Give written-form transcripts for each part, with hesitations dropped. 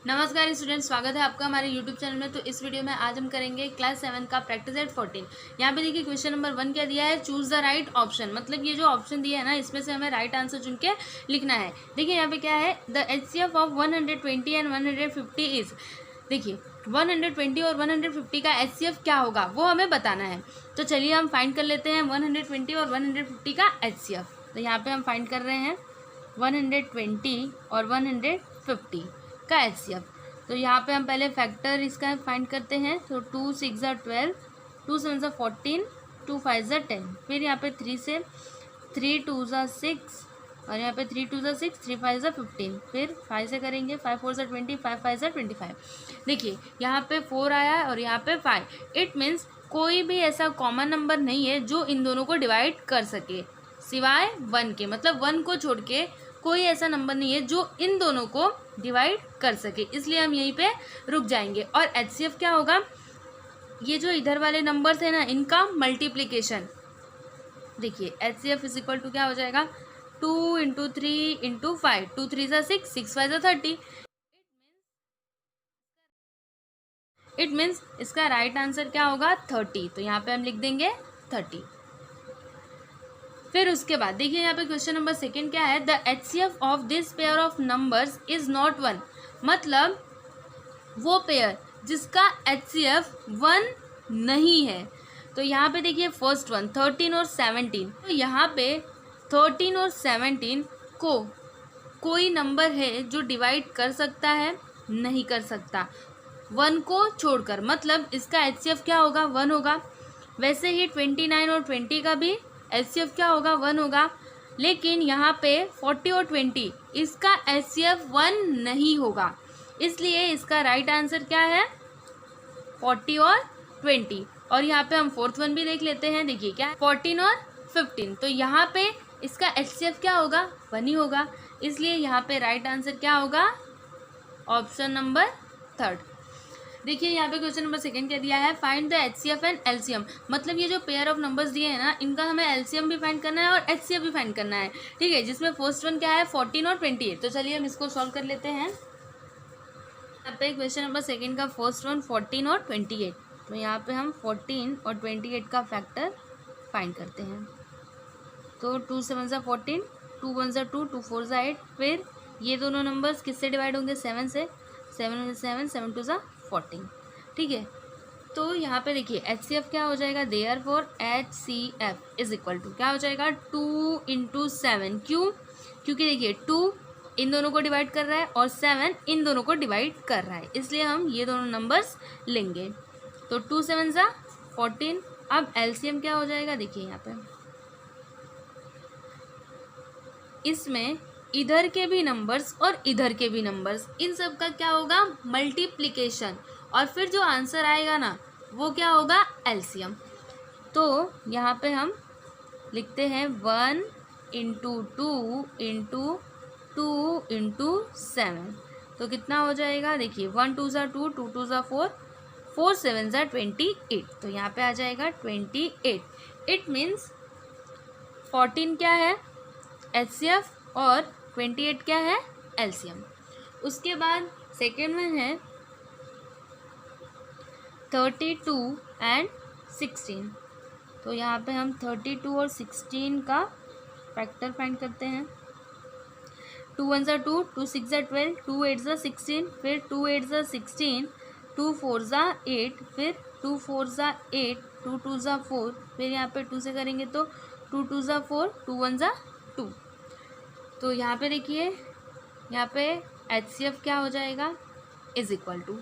नमस्कार स्टूडेंट, स्वागत है आपका हमारे यूट्यूब चैनल में। तो इस वीडियो में आज हम करेंगे क्लास 7 का प्रैक्टिस एट 14। यहाँ पे देखिए क्वेश्चन नंबर 1 क्या दिया है, चूज द राइट ऑप्शन। मतलब ये जो ऑप्शन दिया है ना, इसमें से हमें राइट आंसर चुन के लिखना है। देखिए यहाँ पे क्या है, the HCF of 120 and 150 is. देखिए 120 और 150 का HCF क्या होगा वो हमें बताना है। तो चलिए हम फाइंड कर लेते हैं 120 और 150 का HCF। तो यहाँ पे हम फाइंड कर रहे हैं 120 और 150 का HCF। तो यहाँ पे हम पहले फैक्टर इसका फाइंड करते हैं। तो 2 6 ज़ा 12, 2 7 ज़ा 14, 2 5 ज़ा 10। फिर यहाँ पे 3 से 3 2 ज़ा 6 और यहाँ पे 3 2 ज़ा 6, 3 5 ज़ा 15। फिर 5 से करेंगे, 5 4 ज़ा 20, 5 5 ज़ा 25। देखिए यहाँ पे 4 आया है और यहाँ पे 5। इट मीन्स कोई भी ऐसा कॉमन नंबर नहीं है जो इन दोनों को डिवाइड कर सके सिवाय 1 के। मतलब 1 को छोड़ के कोई ऐसा नंबर नहीं है जो इन दोनों को डिवाइड कर सके, इसलिए हम यहीं पे रुक जाएंगे। और HCF क्या होगा, ये जो इधर वाले नंबर्स है ना, इनका मल्टीप्लिकेशन। देखिए HCF इज इक्वल टू क्या हो जाएगा, 2 इंटू 3 इंटू 5, 2 3 ज़ा 6, 6 5 ज़ा 30। इट मीन्स इसका राइट आंसर क्या होगा, 30। तो यहाँ पे हम लिख देंगे 30। फिर उसके बाद देखिए यहाँ पे क्वेश्चन नंबर 2 क्या है, the HCF of this pair of numbers is not 1। मतलब वो पेयर जिसका HCF 1 नहीं है। तो यहाँ पे देखिए फर्स्ट वन 13 और 17। तो यहाँ पे 13 और 17 को कोई नंबर है जो डिवाइड कर सकता है, नहीं कर सकता 1 को छोड़कर। मतलब इसका HCF क्या होगा, 1 होगा। वैसे ही 29 और 20 का भी HCF क्या होगा, 1 होगा। लेकिन यहाँ पे 40 और 20 इसका HCF 1 नहीं होगा, इसलिए इसका राइट आंसर क्या है, 40 और 20। और यहाँ पे हम फोर्थ वन भी देख लेते हैं। देखिए क्या, 14 और 15। तो यहाँ पे इसका HCF क्या होगा, 1 ही होगा, इसलिए यहाँ पे राइट आंसर क्या होगा, ऑप्शन नंबर 3। देखिए यहाँ पे क्वेश्चन नंबर 2 क्या दिया है, find the HCF and LCM। मतलब ये जो पेयर ऑफ नंबर्स दिए हैं ना, इनका हमें LCM भी फाइंड करना है और HCF भी फाइंड करना है। ठीक है, जिसमें फर्स्ट वन क्या है, 14 और 28। तो चलिए हम इसको सॉल्व कर लेते हैं। यहाँ पे क्वेश्चन नंबर 2 का फर्स्ट वन 14 और 28। तो यहाँ पे हम 14 और 28 का फैक्टर फाइंड करते हैं। तो 2 7 ज़ा 14, 2 1 ज़ा 2, 2 4 ज़ा 8। फिर ये दोनों नंबर्स किससे डिवाइड होंगे, 7 से। 7 7 7 2 ज़ा 14। ठीक है, तो यहाँ पे देखिए HCF क्या हो जाएगा, therefore HCF is equal to क्या हो जाएगा, 2 इंटू 7। क्यों, क्योंकि देखिए 2 इन दोनों को डिवाइड कर रहा है और 7 इन दोनों को डिवाइड कर रहा है, इसलिए हम ये दोनों नंबर्स लेंगे। तो 2 7 ज़ा 14। अब LCM क्या हो जाएगा, देखिए यहाँ पे इसमें इधर के भी नंबर्स और इधर के भी नंबर्स, इन सब का क्या होगा, मल्टीप्लिकेशन। और फिर जो आंसर आएगा ना, वो क्या होगा, LCM। तो यहाँ पे हम लिखते हैं 1 इंटू 2 इंटू 2 इंटू 7। तो कितना हो जाएगा, देखिए 1 2 ज़ा 2, 2 2 ज़ा 4, 4 7 ज़ा 28। तो यहाँ पे आ जाएगा 28। इट मीन्स 14 क्या है, HCF, और 28 क्या है, LCM। उसके बाद सेकेंड में है 32 एंड 16। तो यहाँ पे हम 32 और 16 का फैक्टर फाइंड करते हैं। 2 1 ज़ा 2, 2 6 ज़ा 12, 2 8 ज़ा 16। फिर 2 8 ज़ा 16, 2 4 ज़ा 8। फिर 2 4 ज़ा 8, 2 2 ज़ा 4। फिर यहाँ पे 2 से करेंगे तो 2 2 ज़ा 4, 2 1 ज़ा 2। तो यहाँ पे देखिए, यहाँ पे HCF क्या हो जाएगा, is equal to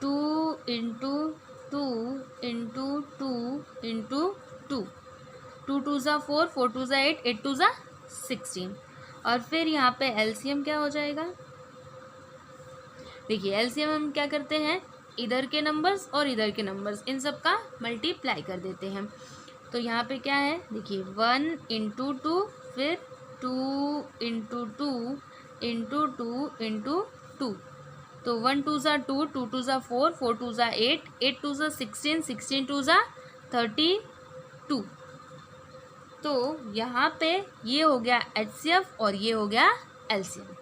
2 into 2 into 2 into 2, 2 2 ज़ा 4, 4 2 ज़ा 8, 8 2 ज़ा 16। और फिर यहाँ पे LCM क्या हो जाएगा, देखिए LCM हम क्या करते हैं, इधर के नंबर्स और इधर के नंबर्स, इन सब का मल्टीप्लाई कर देते हैं। तो यहाँ पे क्या है, देखिए 1 इंटू 2, फिर 2 इंटू 2 इंटू 2 इंटू 2। तो 1 2 ज़ा 2, 2 2 ज़ा 4, 4 2 ज़ा 8, 8 2 ज़ा 16, 16 2 ज़ा 32। तो यहाँ पे ये हो गया HCF और ये हो गया LCM।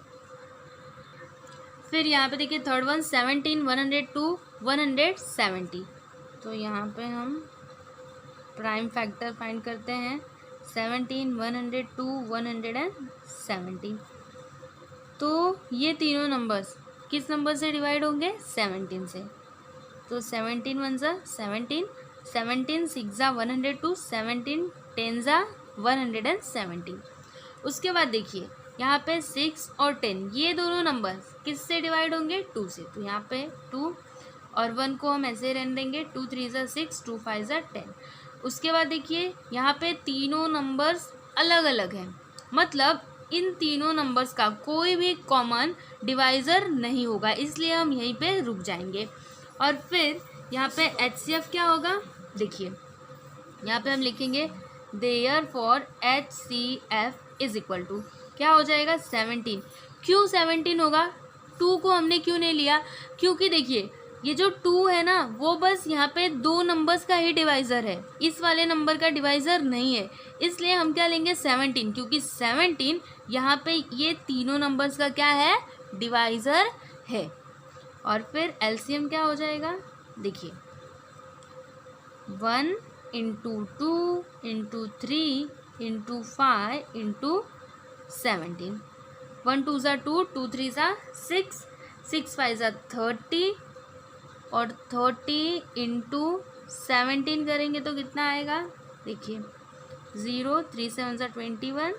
फिर यहाँ पे देखिए थर्ड वन 17 102 170। तो यहाँ पे हम प्राइम फैक्टर फाइंड करते हैं 17 102 170। तो ये तीनों नंबर्स किस नंबर से डिवाइड होंगे 17 से। तो 17 वन ज़ा 17, 17 सिक्स ज़ा 102, 17 10 ज़ा 170। उसके बाद देखिए यहाँ पे 6 और 10 ये दोनों नंबर किस से डिवाइड होंगे 2 से। तो यहाँ पे 2 और 1 को हम ऐसे रहने देंगे 2 3 ज़ा 6 2 5 ज़ा 10। उसके बाद देखिए यहाँ पे तीनों नंबर्स अलग अलग हैं, मतलब इन तीनों नंबर्स का कोई भी कॉमन डिवाइज़र नहीं होगा, इसलिए हम यहीं पे रुक जाएंगे। और फिर यहाँ पे HCF क्या होगा, देखिए यहाँ पे हम लिखेंगे therefore HCF is equal to क्या हो जाएगा 17। क्यों 17 होगा, 2 को हमने क्यों नहीं लिया, क्योंकि देखिए ये जो 2 है ना वो बस यहाँ पे दो नंबर्स का ही डिवाइज़र है, इस वाले नंबर का डिवाइज़र नहीं है, इसलिए हम क्या लेंगे 17, क्योंकि 17 यहाँ पे ये तीनों नंबर्स का क्या है डिवाइज़र है। और फिर LCM क्या हो जाएगा, देखिए 1 इंटू 2 इंटू 3 इंटू 5 इंटू 17। 1 2 ज़ा 2 2 3 ज़ा 6 6 5 ज़ा 30 और 30 इंटू 17 करेंगे तो कितना आएगा, देखिए 0 3 7 ज़ा 21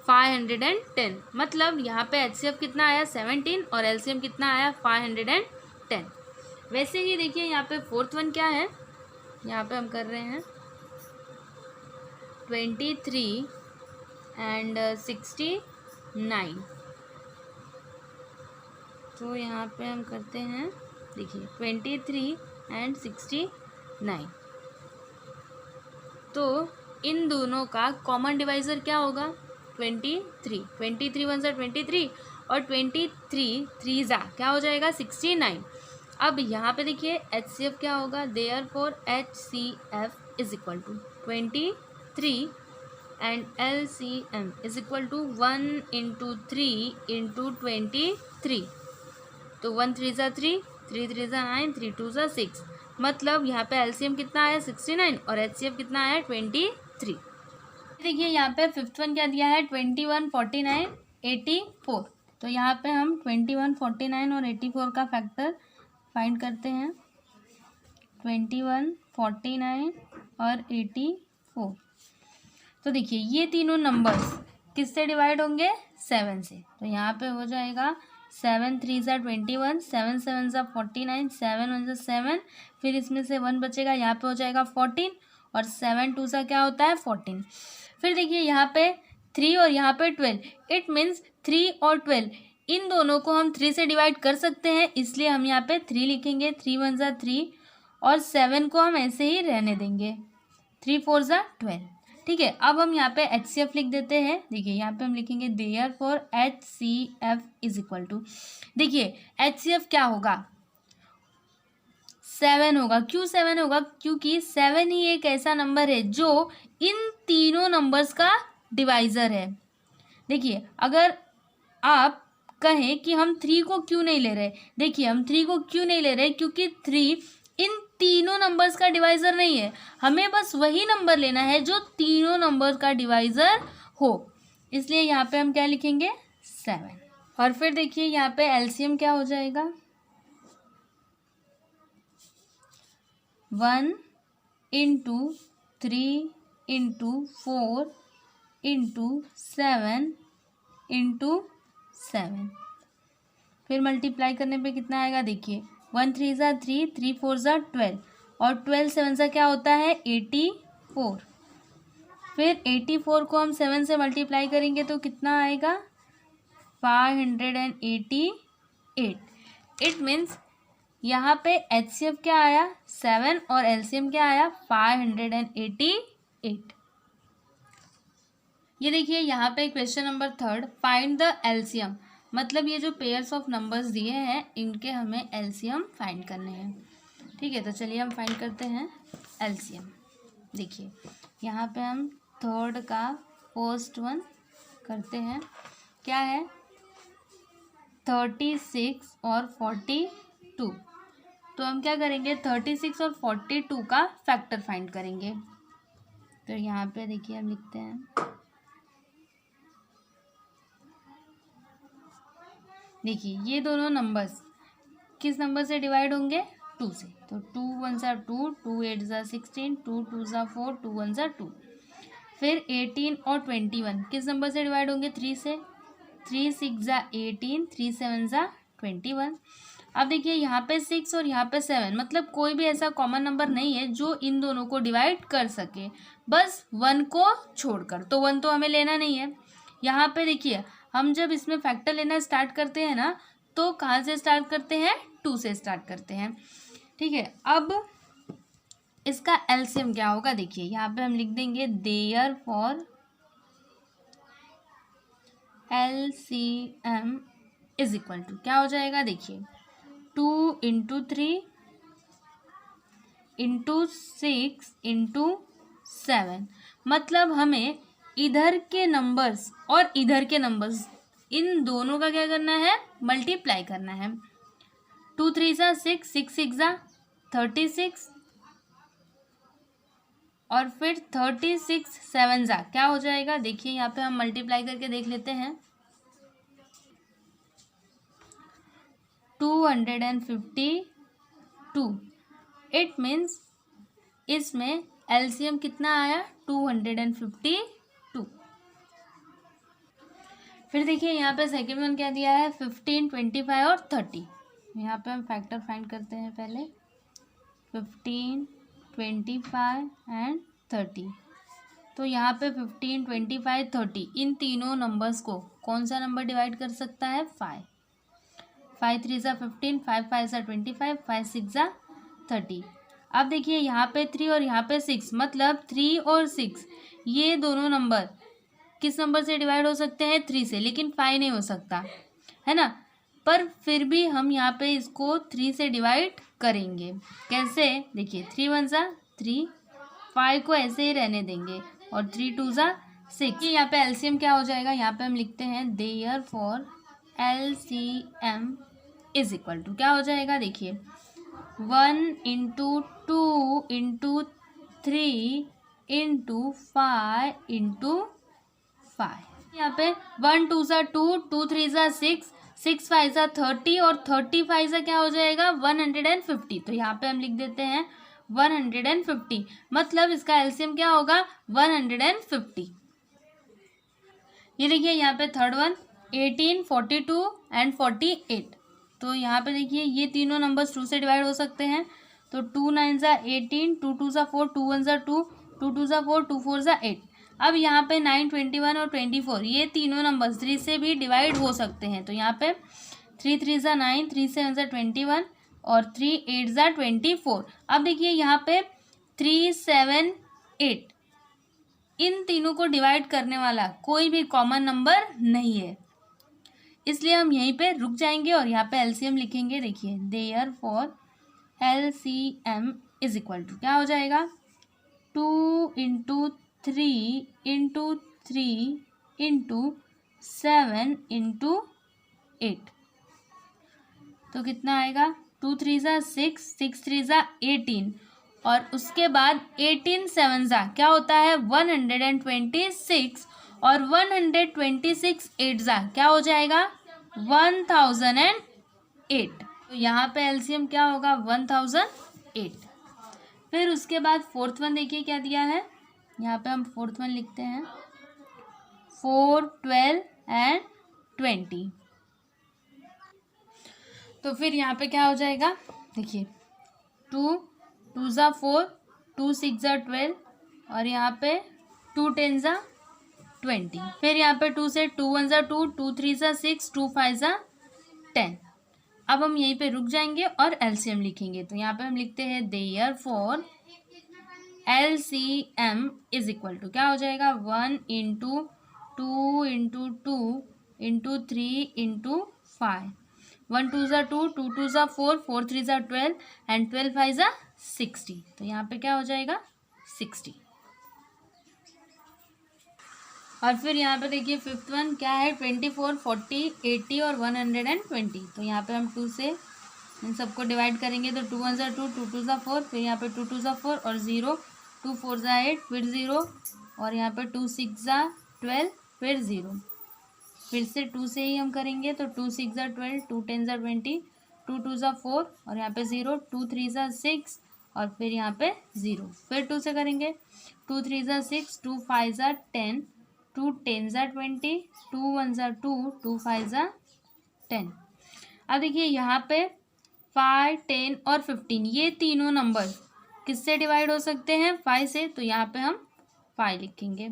510। मतलब यहाँ पे HCF कितना आया 17 और LCM कितना आया 510। वैसे ही देखिए यहाँ पे फोर्थ वन क्या है, यहाँ पे हम कर रहे हैं 23 एंड 69। तो यहाँ पे हम करते हैं देखिए 23 एंड 69। तो इन दोनों का कॉमन डिवाइज़र क्या होगा 23। 23 वन ज़ा 23 और 23 3 ज़ा क्या हो जाएगा 69। अब यहाँ पे देखिए HCF क्या होगा, therefore HCF is equal to 23 and LCM is equal to 1 into 3 into 23। तो 1 3 ज़ा 3 3 3 ज़ा 9 3 2 ज़ा 6। मतलब यहाँ पे LCM कितना आया 69 और HCF कितना आया 23। देखिए यहाँ पे फिफ्थ वन क्या दिया है 21 49 84। तो यहाँ पे हम 21 49 और 84 का फैक्टर फाइंड करते हैं 21 49 और 84। तो देखिए ये तीनों नंबर्स किससे डिवाइड होंगे 7 से। तो यहाँ पे हो जाएगा 7 3 ज़ा 21 7 7 ज़ा 49 7 1 ज़ा 7। फिर इसमें से 1 बचेगा, यहाँ पे हो जाएगा 14 और 7 2 ज़ा क्या होता है 14। फिर देखिए यहाँ पे 3 और यहाँ पे 12, इट मीन्स 3 और 12 इन दोनों को हम 3 से डिवाइड कर सकते हैं, इसलिए हम यहाँ पे 3 लिखेंगे 3 1 ज़ा 3 और 7 को हम ऐसे ही रहने देंगे 3 4 ज़ा 12। ठीक है, अब हम यहाँ पे HCF लिख देते हैं। देखिए यहाँ पे हम लिखेंगे therefore HCF is equal to, देखिए HCF क्या होगा 7 होगा। क्यों 7 होगा, क्योंकि 7 ही एक ऐसा नंबर है जो इन तीनों नंबर्स का डिवाइज़र है। देखिए अगर आप कहें कि हम 3 को क्यों नहीं ले रहे, देखिए हम 3 को क्यों नहीं ले रहे, क्योंकि 3 इन तीनों नंबर्स का डिवाइज़र नहीं है, हमें बस वही नंबर लेना है जो तीनों नंबर का डिवाइज़र हो, इसलिए यहाँ पे हम क्या लिखेंगे 7। और फिर देखिए यहाँ पे LCM क्या हो जाएगा 1 इंटू 3 इंटू 4 इंटू 7 इंटू 7। फिर मल्टीप्लाई करने पे कितना आएगा, देखिए 1 3 ज़ा 3 3 4 ज़ा 12 और 12 7 ज़ा क्या होता है 84। फिर 84 को हम 7 से मल्टीप्लाई करेंगे तो कितना आएगा 588। इट मीन्स यहाँ पे HCF क्या आया 7 और LCM क्या आया 588। ये देखिए यहाँ पे question number 3 find the LCM, मतलब ये जो पेयर्स ऑफ नंबर्स दिए हैं इनके हमें LCM फाइंड करने हैं। ठीक है, तो चलिए हम फाइंड करते हैं LCM। देखिए यहाँ पे हम थर्ड का फर्स्ट वन करते हैं, क्या है 36 और 42। तो हम क्या करेंगे 36 और 42 का फैक्टर फाइंड करेंगे। तो यहाँ पे देखिए हम लिखते हैं, देखिए ये दोनों नंबर्स किस नंबर से डिवाइड होंगे 2 से। तो 2 1 ज़ा 2, 2 8 ज़ा 16, 2 2 ज़ा 4, 2 1 ज़ा 2। फिर 18 और 21 किस नंबर से डिवाइड होंगे 3 से। 3 6 ज़ा 18, 3 7 ज़ा 21। अब देखिए यहाँ पे 6 और यहाँ पे 7, मतलब कोई भी ऐसा कॉमन नंबर नहीं है जो इन दोनों को डिवाइड कर सके, बस 1 को छोड़कर। तो 1 तो हमें लेना नहीं है। यहाँ पे देखिए हम जब इसमें फैक्टर लेना स्टार्ट करते हैं ना, तो कहाँ से स्टार्ट करते हैं 2 से स्टार्ट करते हैं, ठीक है। अब इसका एलसीएम क्या होगा, देखिए यहाँ पे हम लिख देंगे therefore LCM is equal to क्या हो जाएगा, देखिए 2 इंटू 3 इंटू 6 इंटू 7। मतलब हमें इधर के नंबर्स और इधर के नंबर्स इन दोनों का क्या करना है, मल्टीप्लाई करना है। 2 3 ज़ा 6, 6 6 ज़ा 36, और फिर 36 7 ज़ा क्या हो जाएगा, देखिए यहाँ पे हम मल्टीप्लाई करके देख लेते हैं, 252। इट मीन्स इसमें एलसीएम कितना आया 252। फिर देखिए यहाँ पे सेकेंड वन क्या दिया है 15 25 और 30। यहाँ पे हम फैक्टर फाइंड करते हैं पहले, 15 25 एंड 30। तो यहाँ पे 15 25 30 इन तीनों नंबर्स को कौन सा नंबर डिवाइड कर सकता है 5। 5 3 ज़ा 15, 5 5 ज़ा 25, 5 6 ज़ा 30। अब देखिए यहाँ पे 3 और यहाँ पे 6, मतलब 3 और 6 ये दोनों नंबर किस नंबर से डिवाइड हो सकते हैं 3 से, लेकिन 5 नहीं हो सकता है ना। पर फिर भी हम यहाँ पे इसको 3 से डिवाइड करेंगे। कैसे, देखिए 3 1 ज़ा 3, 5 को ऐसे ही रहने देंगे, और 3 2 ज़ा 6। यहाँ पे एलसीएम क्या हो जाएगा, यहाँ पे हम लिखते हैं therefore LCM is equal to क्या हो जाएगा, देखिए 1 इंटू 2 इंटू 3 इंटू 5 इंटू 5। यहाँ पे 1 2 ज़ा 2, 2 3 ज़ा 6, 6 5 ज़ा 30, और 30 5 ज़ा क्या हो जाएगा 150। तो यहाँ पे हम लिख देते हैं 150, मतलब इसका एलसीएम क्या होगा 150। ये देखिए यहाँ पे थर्ड वन 18 42 एंड 48। तो यहाँ पे देखिए ये तीनों नंबर्स 2 से डिवाइड हो सकते हैं। तो 2 9 ज़ा 18, 2 2 ज़ा 4, 2 1 ज़ा 2, 2 2 ज़ा 4, 2 4 ज़ा 8। अब यहाँ पे 9 21 और 24 ये तीनों नंबर्स 3 से भी डिवाइड हो सकते हैं। तो यहाँ पे 3 3 ज़ा 9, 3 7 ज़ा 21 और 3 8 ज़ा 24। अब देखिए यहाँ पे 3 7 8 इन तीनों को डिवाइड करने वाला कोई भी कॉमन नंबर नहीं है, इसलिए हम यहीं पे रुक जाएंगे और यहाँ पे एलसीएम लिखेंगे। देखिए therefore LCM is equal to क्या हो जाएगा 2 इंटू 3 इंटू 3 इंटू 7 इंटू 8। तो कितना आएगा 2 3 ज़ा 6, 6 3 ज़ा 18, और उसके बाद 18 7 ज़ा क्या होता है 126, और 126 8 ज़ा क्या हो जाएगा 1008। तो यहाँ पे एलसीएम क्या होगा 1008। फिर उसके बाद फोर्थ वन देखिए क्या दिया है, यहाँ पे हम फोर्थ वन लिखते हैं 4 12 एंड 20। तो फिर यहाँ पे क्या हो जाएगा, देखिए 2 2 ज़ा 4, 2 6 ज़ा 12, और यहाँ पे 2 10 ज़ा 20। फिर यहाँ पे 2 से 2 1 ज़ा 2, 2 3 ज़ा 6, 2 5 ज़ा 10। अब हम यहीं पे रुक जाएंगे और एलसीएम लिखेंगे। तो यहाँ पे हम लिखते हैं therefore LCM is equal to क्या हो जाएगा 1 इंटू 2 इंटू 2 इंटू 3 इंटू 5। 1 2 ज़ा 2, 2 2 ज़ा 4, 4 3 ज़ा 12 एंड 12 5 ज़ा 60। तो यहाँ पे क्या हो जाएगा 60। और फिर यहाँ पे देखिए फिफ्थ वन क्या है, 24, 40, 80 और 120। तो यहाँ पे हम 2 से इन सबको डिवाइड करेंगे तो 2 1 2, 2 2 4, फिर यहाँ पे 2 2 4 और 0, 2 4 8, फिर 0 और यहाँ पे 2 6 12, फिर 0। फिर से 2 से ही हम करेंगे तो 2 6 12, 2 10 20, 2 2 4 और यहाँ पे 0, 2 3 6 और फिर यहाँ पे 0। फिर 2 से करेंगे 2 3 6, 2 5 10, 2 10 20, 2 1 2, 2 5 10। अब देखिए यहाँ पे 5 10 और 15 ये तीनों नंबर किससे डिवाइड हो सकते हैं, 5 से। तो यहाँ पे हम 5 लिखेंगे,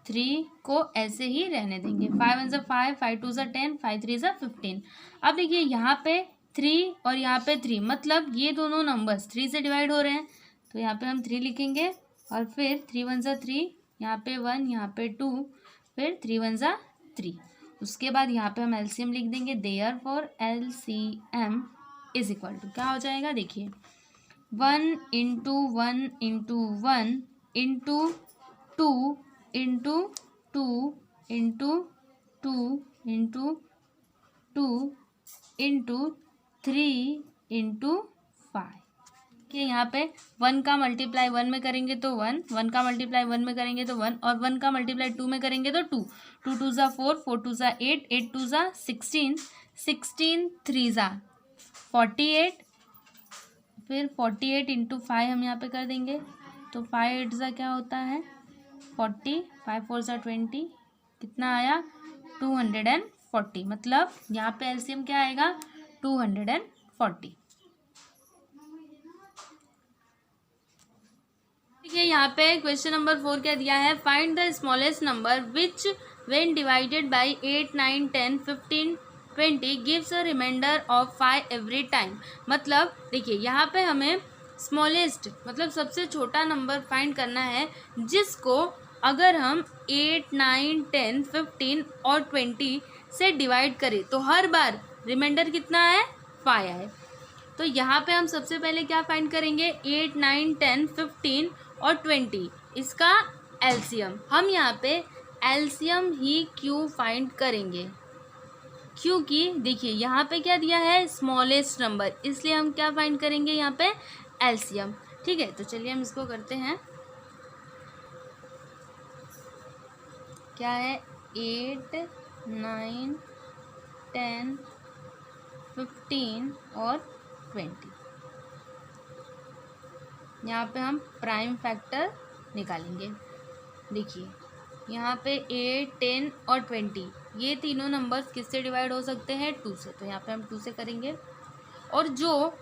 3 को ऐसे ही रहने देंगे। 5 1 5, 5 2 10, 5 3 15। अब देखिए यहाँ पे 3 और यहाँ पे 3, मतलब ये दोनों नंबर्स 3 से डिवाइड हो रहे हैं। तो यहाँ पे हम 3 लिखेंगे और फिर 3 1 3, यहाँ पे 1, यहाँ पे 2, फिर 3 1 3। उसके बाद यहाँ पे हम एलसीएम लिख देंगे। Therefore LCM is equal to क्या हो जाएगा, देखिए 1 into 1 into 1 into 2 into 2 into 2 into 2 into 3 into 5 कि यहाँ पे 1 का मल्टीप्लाई 1 में करेंगे तो 1, 1 का मल्टीप्लाई 1 में करेंगे तो 1 और 1 का मल्टीप्लाई 2 में करेंगे तो 2, 2 2 4, 4 2 8, 8 2 16, 16 3 48, फिर 48 इंटू 5 हम यहाँ पे कर देंगे तो 5 8 क्या होता है 40, 5 4 20, कितना आया 240। मतलब यहाँ पे एलसीएम क्या आएगा 240। देखिए यहाँ पे क्वेश्चन नंबर 4 क्या दिया है, find the smallest number which when divided by 8 9 10 15 20 gives a remainder of 5 every time. मतलब देखिए यहाँ पे हमें स्मॉलेस्ट मतलब सबसे छोटा नंबर फाइंड करना है जिसको अगर हम 8 9 10 15 और 20 से डिवाइड करें तो हर बार रिमाइंडर कितना है 5 आए। तो यहाँ पे हम सबसे पहले क्या फाइंड करेंगे 8 9 10 15 और 20 इसका एलसीएम। हम यहाँ पे एलसीएम ही क्यों फाइंड करेंगे, क्योंकि देखिए यहाँ पे क्या दिया है स्मॉलेस्ट नंबर, इसलिए हम क्या फाइंड करेंगे यहाँ पे एलसीएम। ठीक है, तो चलिए हम इसको करते हैं। क्या है 8 9 10 15 और 20। यहाँ पे हम प्राइम फैक्टर निकालेंगे। देखिए यहाँ पे 8 10 और 20 ये तीनों नंबर्स किससे डिवाइड हो सकते हैं 2 से। तो यहाँ पे हम 2 से करेंगे और जो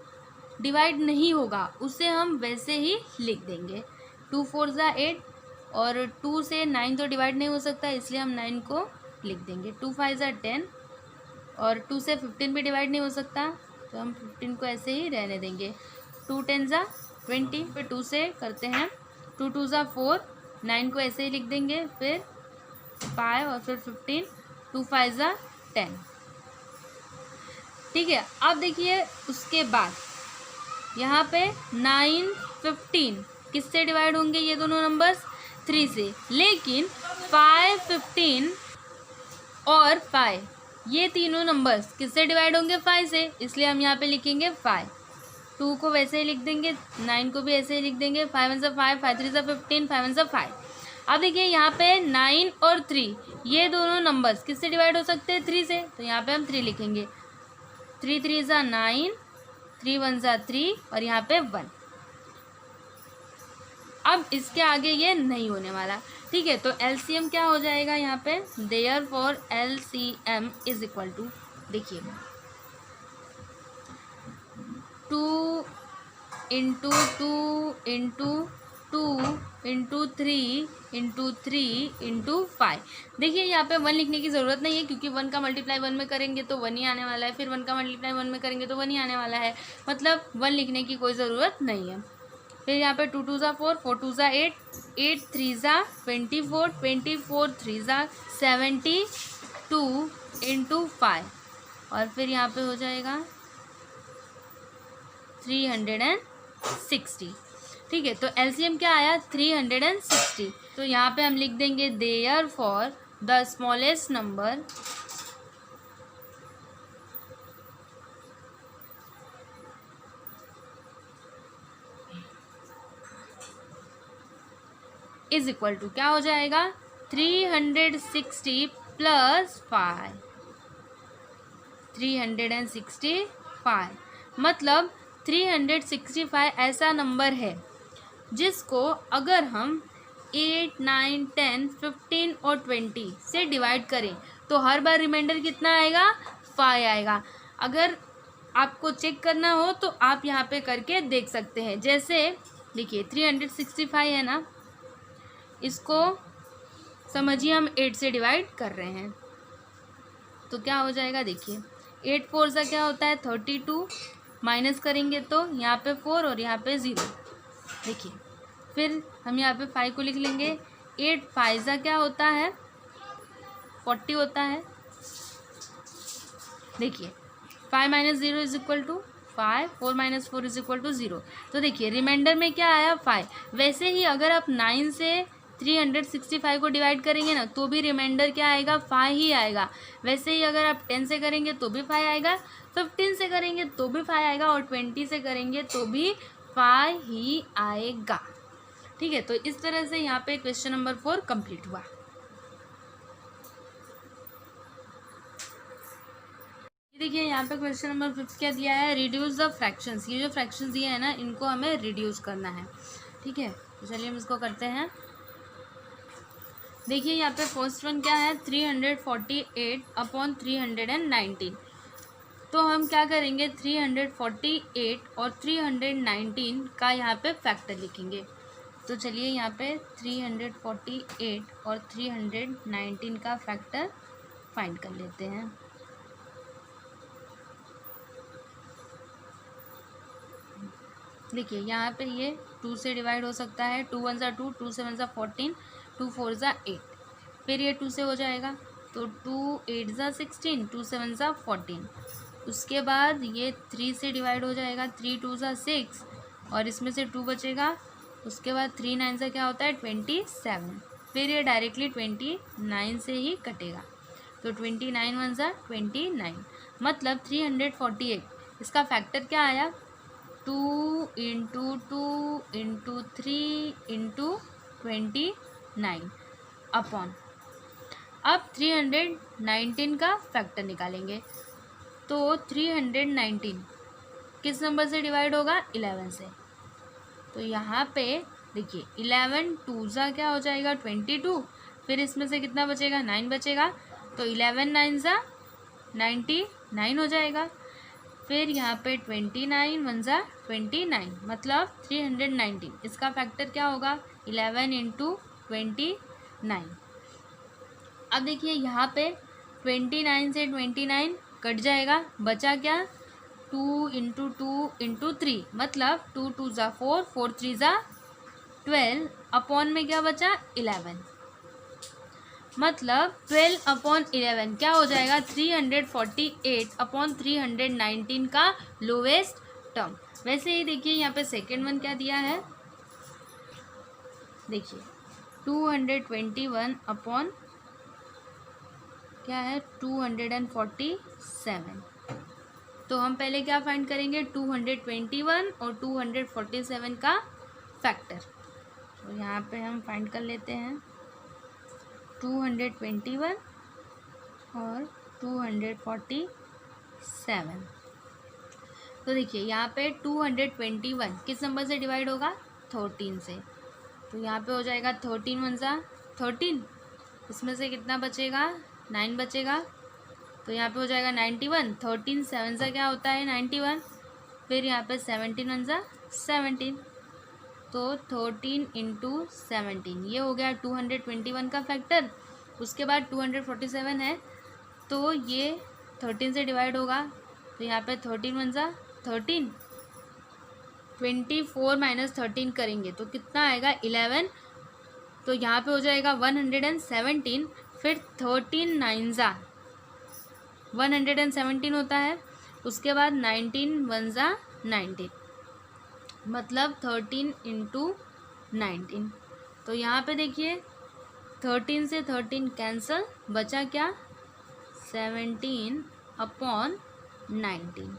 डिवाइड नहीं होगा उसे हम वैसे ही लिख देंगे। 2 4 8 और 2 से 9 तो डिवाइड नहीं हो सकता इसलिए हम 9 को लिख देंगे। 2 5 10 और 2 से 15 भी डिवाइड नहीं हो सकता तो हम 15 को ऐसे ही रहने देंगे। 2 10 20, फिर 2 से करते हैं 2 2 4, 9 को ऐसे ही लिख देंगे, फिर 5 और फिर 15, 2 5 10। ठीक है, अब देखिए उसके बाद यहाँ पे 9 15 किससे डिवाइड होंगे ये दोनों नंबर्स 3 से, लेकिन 5 15 और 5 ये तीनों नंबर्स किससे डिवाइड होंगे 5 से, इसलिए हम यहाँ पे लिखेंगे 5। 2 को वैसे ही लिख देंगे, 9 को भी ऐसे ही लिख देंगे। 5 1 5, 5 3 15, 5 1 5। अब देखिए यहाँ पे 9 और 3 ये दोनों नंबर्स किससे डिवाइड हो सकते हैं 3 से, तो यहाँ पे हम 3 लिखेंगे। 3 3 9, 3 1 3 और यहाँ पे 1। अब इसके आगे ये नहीं होने वाला। ठीक है, तो एलसीएम क्या हो जाएगा यहाँ पे, therefore LCM is equal to, देखिए 2 into 2 into 2 into 3 into 3 into 5। देखिए यहाँ पे 1 लिखने की ज़रूरत नहीं है क्योंकि 1 का मल्टीप्लाई 1 में करेंगे तो 1 ही आने वाला है, फिर 1 का मल्टीप्लाई 1 में करेंगे तो 1 ही आने वाला है, मतलब 1 लिखने की कोई ज़रूरत नहीं है। फिर यहाँ पे 2 2 4, 4 2 8, 8 3 24, 24 3 72 इंटू 5 और फिर यहाँ पे हो जाएगा 360। ठीक है, तो एलसीएम क्या आया 360। तो यहाँ पे हम लिख देंगे therefore the smallest number is equal to क्या हो जाएगा 360 प्लस 5, 365। मतलब 365 ऐसा नंबर है जिसको अगर हम 8, 9, 10, 15 और 20 से डिवाइड करें तो हर बार रिमाइंडर कितना आएगा 5 आएगा। अगर आपको चेक करना हो तो आप यहाँ पे करके देख सकते हैं। जैसे देखिए 365 है ना, इसको समझिए हम 8 से डिवाइड कर रहे हैं तो क्या हो जाएगा, देखिए 8 4 सा क्या होता है 32, माइनस करेंगे तो यहाँ पे 4 और यहाँ पे 0। देखिए फिर हम यहाँ पे 5 को लिख लेंगे, 8 5 सा क्या होता है 40 होता है। देखिए 5 minus 0 is equal to 5, 4 minus 4 is equal to 0। तो देखिए रिमाइंडर में क्या आया 5। वैसे ही अगर आप 9 से 365 को डिवाइड करेंगे ना तो भी रिमाइंडर क्या आएगा 5 ही आएगा। वैसे ही अगर आप 10 से करेंगे तो भी 5 आएगा, 15 से करेंगे तो भी 5 आएगा और 20 से करेंगे तो भी 5 ही आएगा। ठीक है, तो इस तरह से यहाँ पे क्वेश्चन नंबर 4 कंप्लीट हुआ। देखिए यहाँ पे क्वेश्चन नंबर 5 क्या दिया है, रिड्यूस द फ्रैक्शंस। ये जो फ्रैक्शंस दिए हैं ना इनको हमें रिड्यूस करना है। ठीक है, तो चलिए हम इसको करते हैं। देखिए यहाँ पे फर्स्ट वन क्या है 348 अपॉन 319। तो हम क्या करेंगे 348 और 319 का यहाँ पे फैक्टर लिखेंगे। तो चलिए यहाँ पे 348 और 319 का फैक्टर फाइंड कर लेते हैं। देखिए यहाँ पे ये 2 से डिवाइड हो सकता है, 2 1 ज़ा 2, 2 7 ज़ा 14, 2 4 ज़ा 8। फिर ये 2 से हो जाएगा तो 2 8 ज़ा 16, 2 7 ज़ा 14। उसके बाद ये 3 से डिवाइड हो जाएगा, 3 2 ज़ा 6 और इसमें से 2 बचेगा। उसके बाद 3 9 ज़ा क्या होता है 27। फिर ये डायरेक्टली 29 से ही कटेगा तो 29 1 ज़ा 29। मतलब 348 इसका फैक्टर क्या आया 2 इंटू 2 इंटू 3 इंटू 29 अपॉन। अब 319 का फैक्टर निकालेंगे तो 319 किस नंबर से डिवाइड होगा 11 से। तो यहाँ पे देखिए 11 2 ज़ा क्या हो जाएगा 22। फिर इसमें से कितना बचेगा 9 बचेगा तो 11 9 ज़ा 99 हो जाएगा। फिर यहाँ पे 29 1 ज़ा 29 मतलब 319 इसका फैक्टर क्या होगा 11 इंटू 29। अब देखिए यहाँ पे 29 से 29 कट जाएगा, बचा क्या 2 इंटू 2 इंटू 3 मतलब 2 2 ज़ा 4, 4 3 ज़ा 12 अपॉन में क्या बचा 11। मतलब 12 अपॉन 11 क्या हो जाएगा 348 अपॉन 319 का लोवेस्ट टर्म। वैसे ही देखिए यहाँ पे सेकेंड वन क्या दिया है, देखिए 221 अपॉन क्या है 247। तो हम पहले क्या फाइंड करेंगे 221 और 247 का फैक्टर। तो यहाँ पे हम फाइंड कर लेते हैं 221 और 247। तो देखिए यहाँ पे 221 किस नंबर से डिवाइड होगा 13 से। तो यहाँ पे हो जाएगा 13 1 ज़ा 13, इसमें से कितना बचेगा 9 बचेगा तो यहाँ पे हो जाएगा 91। 13 7 ज़ा क्या होता है 91। फिर यहाँ पे 17 1 ज़ा 17 तो 13 इंटू 17 ये हो गया 221 का फैक्टर। उसके बाद 247 है तो ये 13 से डिवाइड होगा तो यहाँ पे 13 1 ज़ा 13, 24 माइनस 13 करेंगे तो कितना आएगा 11। तो यहाँ पे हो जाएगा 117। फिर 13 9 ज़ा 117 होता है। उसके बाद 19 1 ज़ा 19 मतलब 13 इंटू 19। तो यहाँ पे देखिए 13 से 13 कैंसल, बचा क्या 17 अपॉन 19।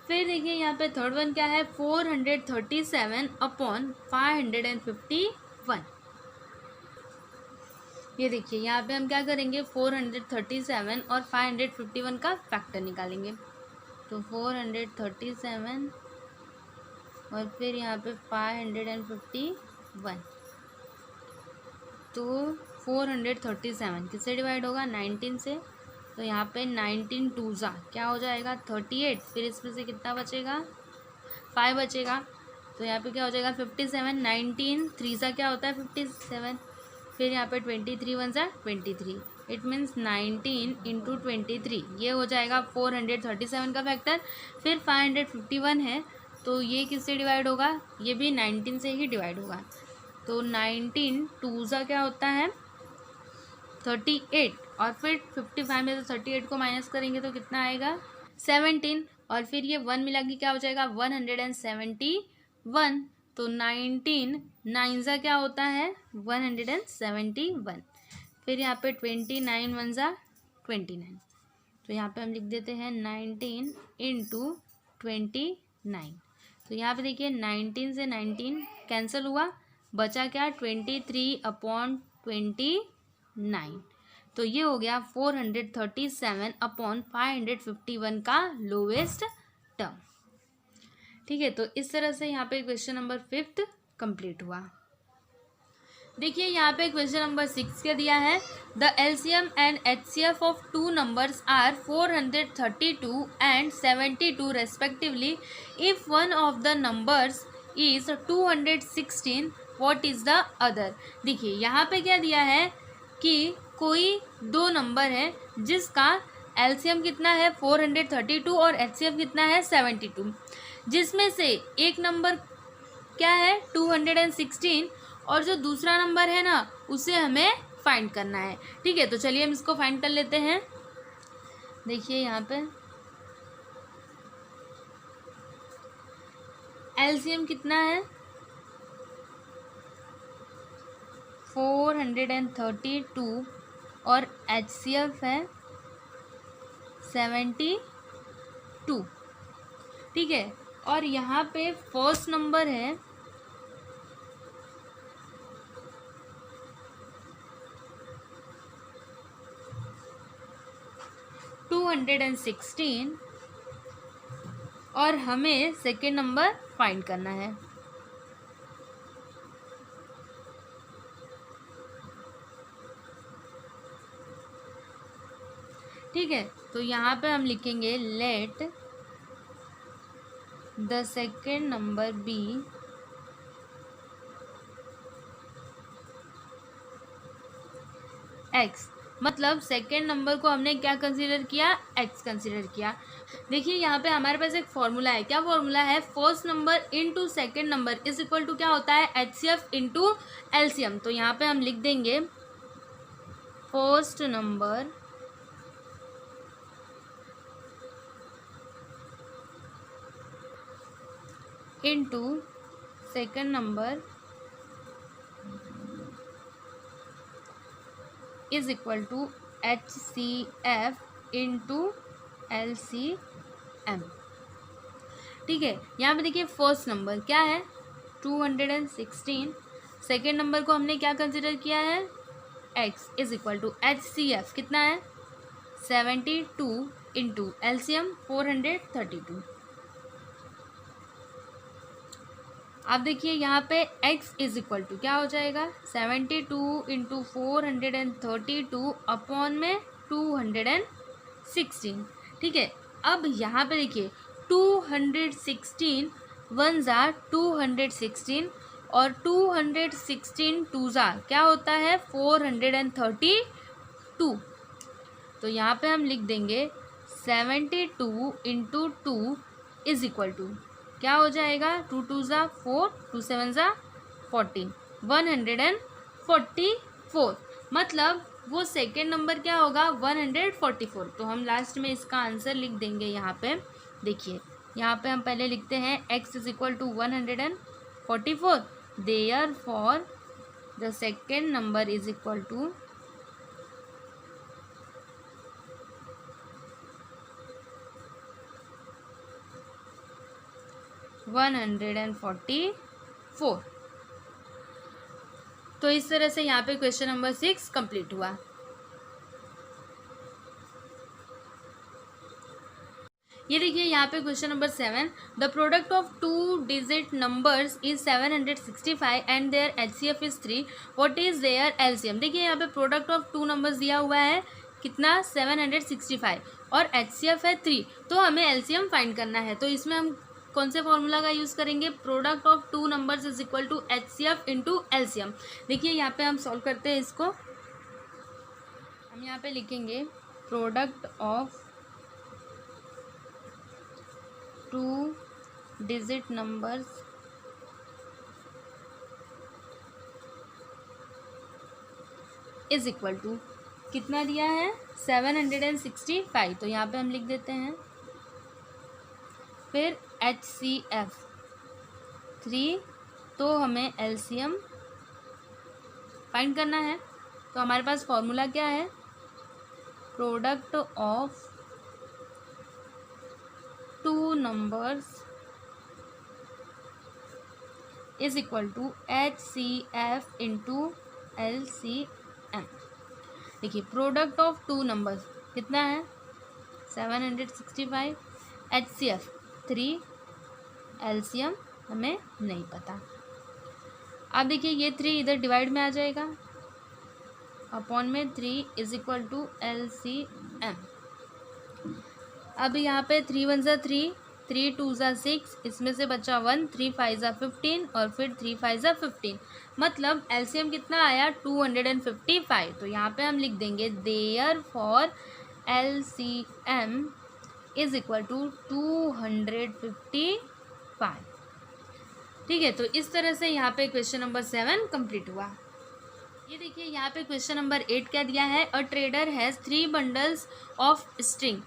फिर देखिए यहाँ पे थर्ड वन क्या है 437 अपॉन 551। ये देखिए यहाँ पे हम क्या करेंगे 437 और 551 का फैक्टर निकालेंगे। तो 437 और फिर यहाँ पे 551, तो 437 किससे डिवाइड होगा 19 से। तो यहाँ पे 19 टूज़ा क्या हो जाएगा 38, फिर इसमें से कितना बचेगा 5 बचेगा। तो यहाँ पे क्या हो जाएगा 57, 19 3 क्या होता है 57, फिर यहाँ पे 23 1 23। इट मीन्स 19 इंटू 23 ये हो जाएगा 437 का फैक्टर। फिर 551 है तो ये किससे डिवाइड होगा, ये भी 19 से ही डिवाइड होगा। तो 19 टूज़ा क्या होता है 38, और फिर 55 में से 38 को माइनस करेंगे तो कितना आएगा 17, और फिर ये 1 मिला के क्या हो जाएगा 171। तो 19 9 क्या होता है 171। फिर यहाँ पे 29 1 29। तो यहाँ पे हम लिख देते हैं 19 इंटू 29। तो यहाँ पे देखिए 19 से 19 कैंसिल हुआ, बचा क्या 23 अपॉन 29। तो ये हो गया 437 अपॉन 551 का लोवेस्ट टर्म। ठीक है, तो इस तरह से यहाँ पे क्वेश्चन नंबर 5 कंप्लीट हुआ। देखिए यहाँ पे क्वेश्चन नंबर 6 क्या दिया है, the LCM and HCF of two numbers are 432 and 72 respectively. If one of the numbers is 216 what is the other. देखिए यहाँ पे क्या दिया है कि कोई दो नंबर है जिसका एलसीएम कितना है 432 और एचसीएफ कितना है 72, जिसमें से एक नंबर क्या है 216 और जो दूसरा नंबर है ना उसे हमें फाइंड करना है। ठीक है, तो चलिए हम इसको फाइंड कर लेते हैं। देखिए यहाँ पे एलसीएम कितना है 432 और एचसीएफ है 72। ठीक है, और यहाँ पे फर्स्ट नंबर है 216 और हमें सेकेंड नंबर फाइंड करना है। ठीक है, तो यहाँ पे हम लिखेंगे let the second number be x, मतलब सेकेंड नंबर को हमने क्या कंसीडर किया एक्स कंसीडर किया। देखिए यहाँ पे हमारे पास एक फॉर्मूला है, क्या फॉर्मूला है first number into second number is equal to क्या होता है एचसीएफ इनटू एलसीएम। तो यहाँ पे हम लिख देंगे first number into second number is equal to HCF into LCM। ठीक है, यहाँ पे देखिए फर्स्ट नंबर क्या है 216, सेकेंड नंबर को हमने क्या कंसिडर किया है x is equal to HCF कितना है 72 इंटू LCM 432। अब देखिए यहाँ पे x इज इक्वल टू क्या हो जाएगा 72 इंटू 432 अपॉन में 216। ठीक है, अब यहाँ पे देखिए 216 वन ज़ा 216 और 216 टू ज़ा क्या होता है 432। तो यहाँ पे हम लिख देंगे 72 इंटू 2 इज इक्वल टू क्या हो जाएगा 2 2 ज़ा 4 2 7 ज़ा 14 144। मतलब वो सेकेंड नंबर क्या होगा 144। तो हम लास्ट में इसका आंसर लिख देंगे यहाँ पे। देखिए यहाँ पे हम पहले लिखते हैं x is equal to 144, therefore the second number is equal to 144। तो इस तरह से यहाँ पे क्वेश्चन नंबर 6 कंप्लीट हुआ। ये देखिए यहाँ पे question number 7, the product of 2 digit numbers is 765 and their HCF is 3, what is their LCM। देखिए यहाँ पे प्रोडक्ट ऑफ 2 नंबर्स दिया हुआ है, कितना 765 और HCF है 3, तो हमें LCM फाइंड करना है। तो इसमें हम कौन से फॉर्मूला का यूज़ करेंगे, product of 2 numbers is equal to HCF into LCM। देखिए यहाँ पे हम सॉल्व करते हैं इसको। हम यहाँ पे लिखेंगे product of 2 digit numbers is equal to, कितना दिया है 765, तो यहाँ पे हम लिख देते हैं। फिर HCF 3, तो हमें LCM फाइंड करना है। तो हमारे पास फॉर्मूला क्या है, product of 2 numbers is equal to HCF into LCM। देखिए प्रोडक्ट ऑफ 2 नंबर्स कितना है 765, HCF 3, LCM हमें नहीं पता। अब देखिए ये 3 इधर डिवाइड में आ जाएगा, अपॉन में 3 इज इक्वल टू LCM। अब यहाँ पे 3 1 ज़ा 3, 3 2 ज़ा 6, इसमें से बचा 1, 3 5 ज़ा 15 और फिर 3 5 ज़ा 15, मतलब LCM कितना आया 255। तो यहाँ पे हम लिख देंगे therefore LCM is equal to 255। ठीक है, तो इस तरह से यहाँ पे क्वेश्चन नंबर 7 कंप्लीट हुआ। ये देखिए यहाँ पे क्वेश्चन नंबर 8 क्या दिया है, a trader has 3 bundles of string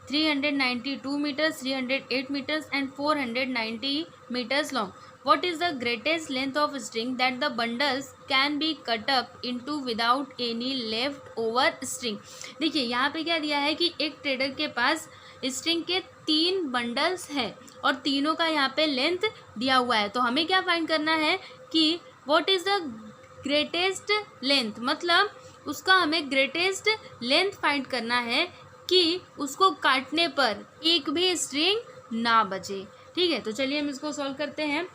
392 meters, 308 meters and 490 meters long. What is the greatest length of string that the bundles can be cut up into without any left over string? देखिए यहाँ पे क्या दिया है कि एक trader के पास string के 3 बंडल्स हैं और तीनों का यहाँ पे लेंथ दिया हुआ है। तो हमें क्या फाइंड करना है कि what is the greatest length, मतलब उसका हमें ग्रेटेस्ट लेंथ फाइंड करना है कि उसको काटने पर एक भी स्ट्रिंग ना बचे। ठीक है, तो चलिए हम इसको सॉल्व करते हैं।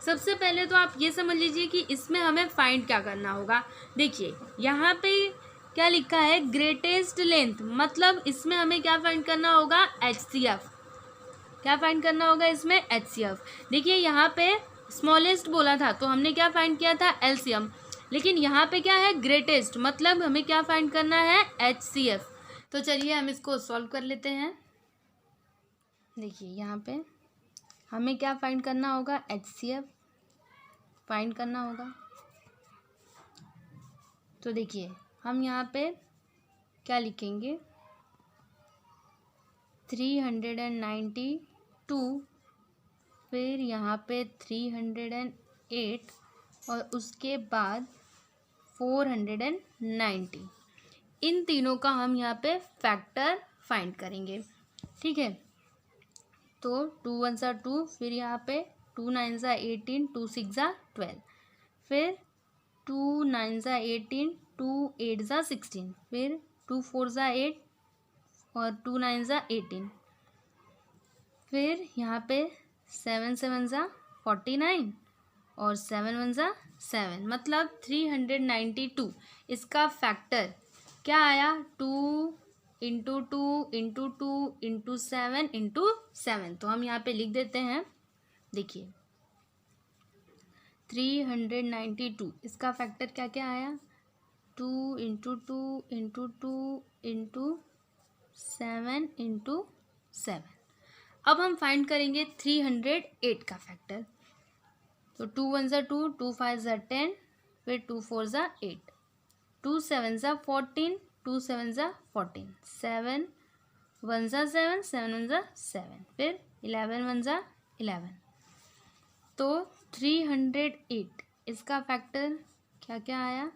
सबसे पहले तो आप ये समझ लीजिए कि इसमें हमें फाइंड क्या करना होगा। देखिए यहाँ पे क्या लिखा है ग्रेटेस्ट लेंथ, मतलब इसमें हमें क्या फाइंड करना होगा HCF। क्या फाइंड करना होगा इसमें HCF। देखिए यहाँ पे स्मॉलेस्ट बोला था तो हमने क्या फाइंड किया था LCM, लेकिन यहाँ पे क्या है ग्रेटेस्ट, मतलब हमें क्या फाइंड करना है HCF। तो चलिए हम इसको सॉल्व कर लेते हैं। देखिए यहाँ पे हमें क्या फाइंड करना होगा HCF फाइंड करना होगा। तो देखिए हम यहाँ पे क्या लिखेंगे 392, फिर यहाँ पे 308 और उसके बाद 490, इन तीनों का हम यहाँ पे फैक्टर फाइंड करेंगे। ठीक है, तो 2 1 ज़ा 2, फिर यहाँ पे 2 9 ज़ा 18, 2 6 ज़ा 12, फिर 2 9 ज़ा 18, 2 8 ज़ा 16, फिर 2 4 ज़ा 8 और 2 9 ज़ा 18, फिर यहाँ पे 7 7 ज़ा 49 और 7 1 ज़ा 7, मतलब 392। इसका फैक्टर क्या आया 2 इंटू 2 इंटू 2 इंटू 7 इंटू 7। तो हम यहाँ पे लिख देते हैं। देखिए 392, इसका फैक्टर क्या क्या आया 2 इंटू 2 इंटू 2 इंटू 7 इंटू 7। अब हम फाइंड करेंगे 308 का फैक्टर। तो 2 1 ज़ा 2, 2 5 ज़ा 10, फिर 2 4 ज़ा 8, 2 7 ज़ा 14, 2 7 ज़ा 14, 7 वन ज़ा 7, 7 वन ज़ा 7, फिर 11 वन ज़ा 11, तो 308 इसका फैक्टर क्या क्या आया,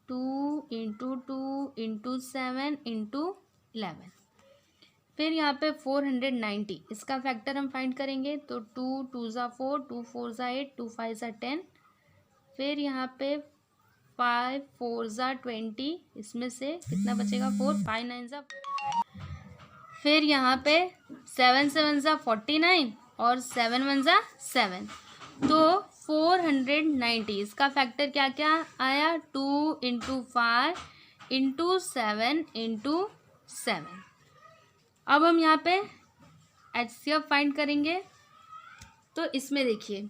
2 इंटू 2 इंटू 7 इंटू 11। फिर यहाँ पे 490 इसका फैक्टर हम फाइंड करेंगे, तो 2 2 ज़ा 4, 2 4 ज़ा 8, 2 5 ज़ा 10, फिर यहाँ पे 5 4 ज़ा 20, इसमें से कितना बचेगा 4, 5 9 ज़ा 45, फिर यहाँ पे 7 7 ज़ा 49 और 7 1 ज़ा 7, तो 490 इसका फैक्टर क्या क्या आया, 2 इंटू 5 इंटू 7 इंटू 7। अब हम यहाँ पे HCF फाइंड करेंगे, तो इसमें देखिए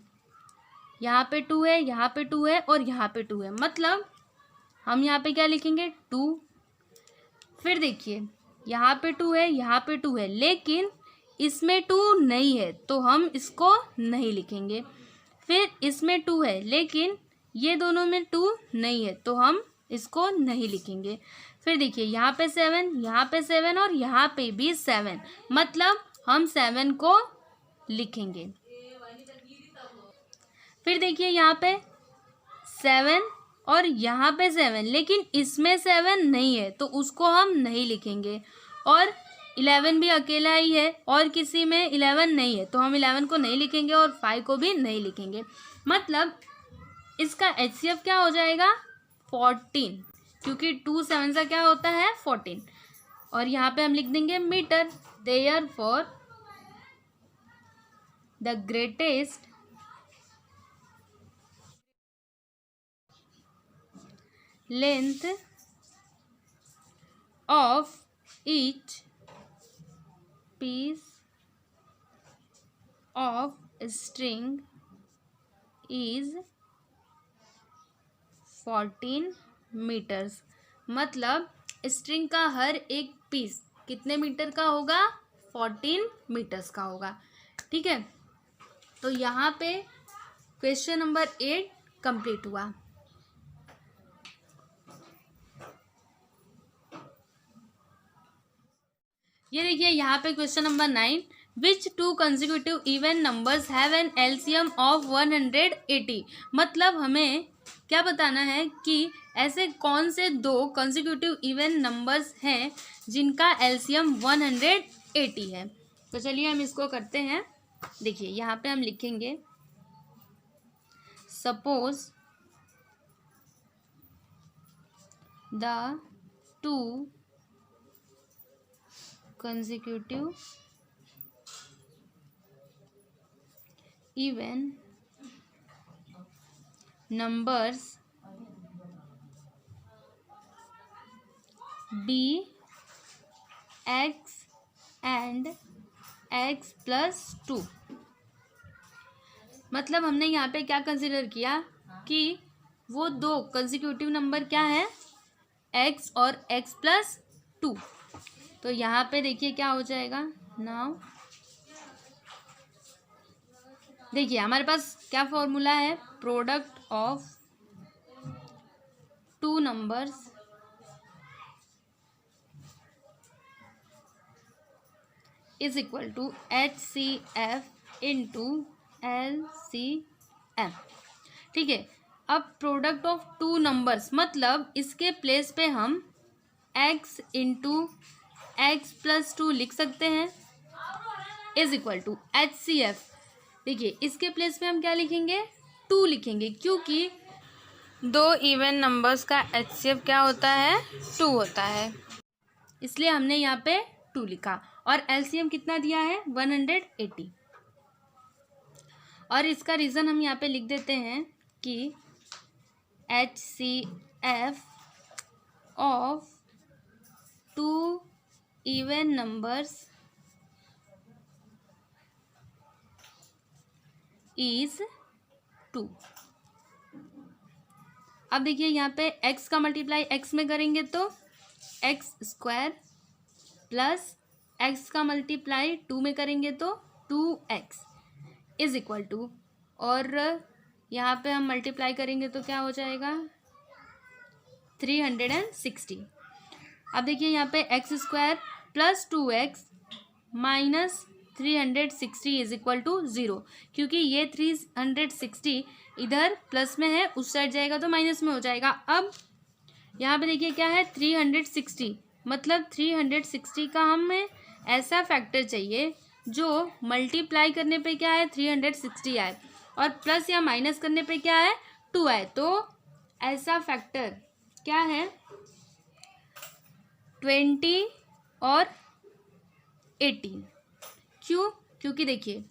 यहाँ पे 2 है, यहाँ पे 2 है और यहाँ पे 2 है, मतलब हम यहाँ पे क्या लिखेंगे 2। फिर देखिए यहाँ पे 2 है, यहाँ पे 2 है, लेकिन इसमें 2 नहीं है तो हम इसको नहीं लिखेंगे। फिर इसमें 2 है लेकिन ये दोनों में 2 नहीं है तो हम इसको नहीं लिखेंगे। फिर देखिए यहाँ पे 7, यहाँ पे 7 और यहाँ पे भी 7, मतलब हम 7 को लिखेंगे। फिर देखिए यहाँ पे 7 और यहाँ पे 7, लेकिन इसमें 7 नहीं है तो उसको हम नहीं लिखेंगे। और 11 भी अकेला ही है और किसी में 11 नहीं है तो हम 11 को नहीं लिखेंगे और 5 को भी नहीं लिखेंगे। मतलब इसका HCF क्या हो जाएगा 14, क्योंकि 2 7 का क्या होता है 14। और यहाँ पे हम लिख देंगे metre. Therefore the greatest length of each piece of string is 14 metres. मतलब स्ट्रिंग का हर एक पीस कितने मीटर का होगा 14 मीटर्स का होगा। ठीक है, तो यहाँ पे क्वेश्चन नंबर 8 कंप्लीट हुआ। ये देखिए यहाँ पे question number 9, which to consecutive even numbers have an LCM of 180। मतलब हमें क्या बताना है कि ऐसे कौन से दो कंसेक्यूटिव इवन नंबर्स हैं जिनका LCM 180 है। तो चलिए हम इसको करते हैं। देखिए यहाँ पे हम लिखेंगे suppose the two consecutive even numbers be x and x plus 2। मतलब हमने यहाँ पे क्या कंसिडर किया कि वो दो कंसेक्यूटिव नंबर क्या है x और x plus 2। तो यहाँ पे देखिए क्या हो जाएगा। नाउ देखिए हमारे पास क्या फॉर्मूला है, product of two numbers is equal to HCF into LCM। ठीक है, अब प्रोडक्ट ऑफ टू नंबर्स मतलब इसके प्लेस पे हम x इंटू x प्लस 2 लिख सकते हैं इज इक्वल टू HCF। देखिए इसके प्लेस पे हम क्या लिखेंगे 2 लिखेंगे, क्योंकि दो इवन नंबर्स का HCF क्या होता है 2 होता है, इसलिए हमने यहाँ पे 2 लिखा। और LCM कितना दिया है 180। और इसका रीज़न हम यहाँ पे लिख देते हैं कि HCF of two even numbers is 2। अब देखिए यहाँ पे x का मल्टीप्लाई x में करेंगे तो x स्क्वायर प्लस x का मल्टीप्लाई 2 में करेंगे तो 2x इज इक्वल टू, और यहाँ पे हम मल्टीप्लाई करेंगे तो क्या हो जाएगा 360। अब देखिए यहाँ पे x square plus 2x minus 360 is equal to 0, क्योंकि ये 360 इधर प्लस में है, उस साइड जाएगा तो माइनस में हो जाएगा। अब यहाँ पे देखिए क्या है 360, मतलब 360 का हमें ऐसा फैक्टर चाहिए जो मल्टीप्लाई करने पे क्या है 360 आए और प्लस या माइनस करने पे क्या है 2 आए। तो ऐसा फैक्टर क्या है 20 और 18। क्यों? क्योंकि देखिए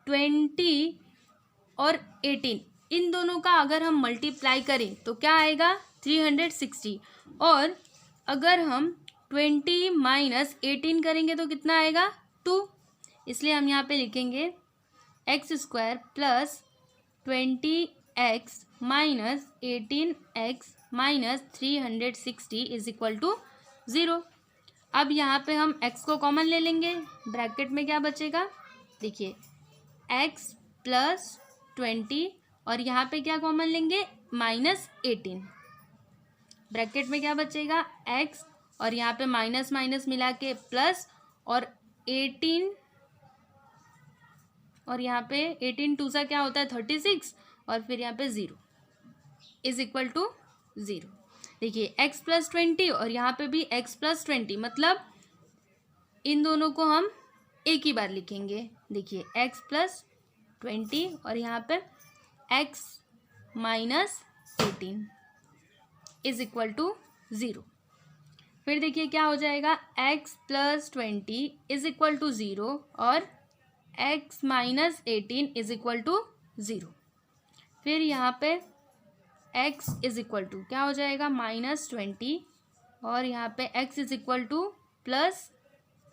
20 और 18 इन दोनों का अगर हम मल्टीप्लाई करें तो क्या आएगा 360, और अगर हम 20 माइनस 18 करेंगे तो कितना आएगा 2। इसलिए हम यहाँ पे लिखेंगे x² plus 20x minus 18x minus 360 is equal to 0। अब यहाँ पे हम x को कॉमन ले लेंगे, ब्रैकेट में क्या बचेगा देखिए x प्लस 20 और यहाँ पे क्या कॉमन लेंगे माइनस 18, ब्रैकेट में क्या बचेगा x और यहाँ पे माइनस माइनस मिला के प्लस और 18 और यहाँ पे 18 टू सा क्या होता है 36 और फिर यहाँ पे 0 इज इक्वल टू 0। देखिए x प्लस 20 और यहाँ पे भी x प्लस 20, मतलब इन दोनों को हम एक ही बार लिखेंगे। देखिए x प्लस 20 और यहाँ पे x minus 18 is equal to 0। फिर देखिए क्या हो जाएगा x plus 20 is equal to 0 और x minus 18 is equal to 0। फिर यहाँ पे x इज इक्वल टू क्या हो जाएगा माइनस 20 और यहाँ पे x is equal two plus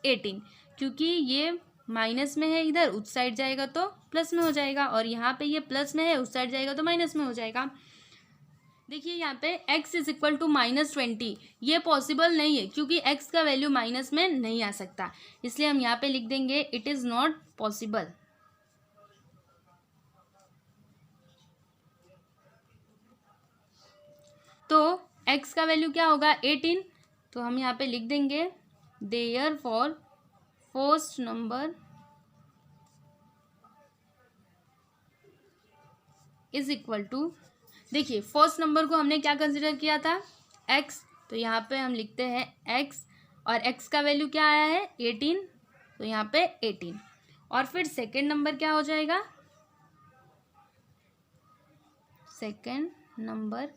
18, क्योंकि ये माइनस में है इधर, उस साइड जाएगा तो प्लस में हो जाएगा, और यहाँ पे ये प्लस में है उस साइड जाएगा तो माइनस में हो जाएगा। देखिए यहाँ पे x is equal to minus 20 ये पॉसिबल नहीं है, क्योंकि x का वैल्यू माइनस में नहीं आ सकता, इसलिए हम यहाँ पे लिख देंगे इट इज़ नॉट पॉसिबल। तो x का वैल्यू क्या होगा 18, तो हम यहाँ पे लिख देंगे therefore first number is equal to, देखिए फर्स्ट नंबर को हमने क्या कंसिडर किया था x, तो यहाँ पे हम लिखते हैं x और x का वैल्यू क्या आया है 18, तो यहाँ पे 18, और फिर सेकेंड नंबर क्या हो जाएगा, second number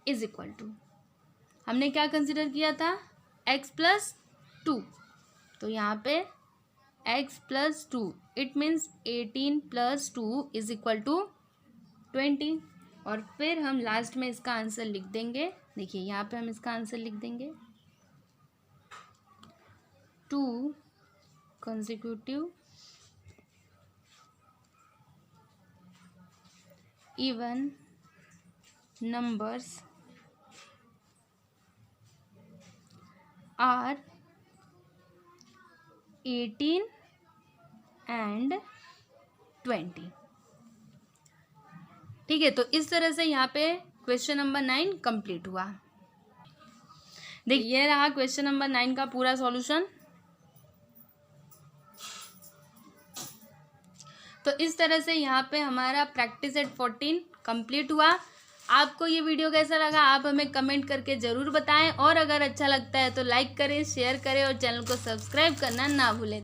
is equal to, हमने क्या कंसिडर किया था x प्लस 2, तो यहाँ पे x plus 2 it means 18 plus 2 is equal to 20, और फिर हम लास्ट में इसका आंसर लिख देंगे। देखिए यहाँ पे हम इसका आंसर लिख देंगे 2 consecutive even numbers are 18 and 20। ठीक है, तो इस तरह से यहाँ पे क्वेश्चन नंबर 9 कंप्लीट हुआ। देखिए ये रहा क्वेश्चन नंबर 9 का पूरा सॉल्यूशन। तो इस तरह से यहाँ पे हमारा प्रैक्टिस एट 14 कंप्लीट हुआ। आपको ये वीडियो कैसा लगा आप हमें कमेंट करके ज़रूर बताएं, और अगर अच्छा लगता है तो लाइक करें, शेयर करें और चैनल को सब्सक्राइब करना ना भूलें।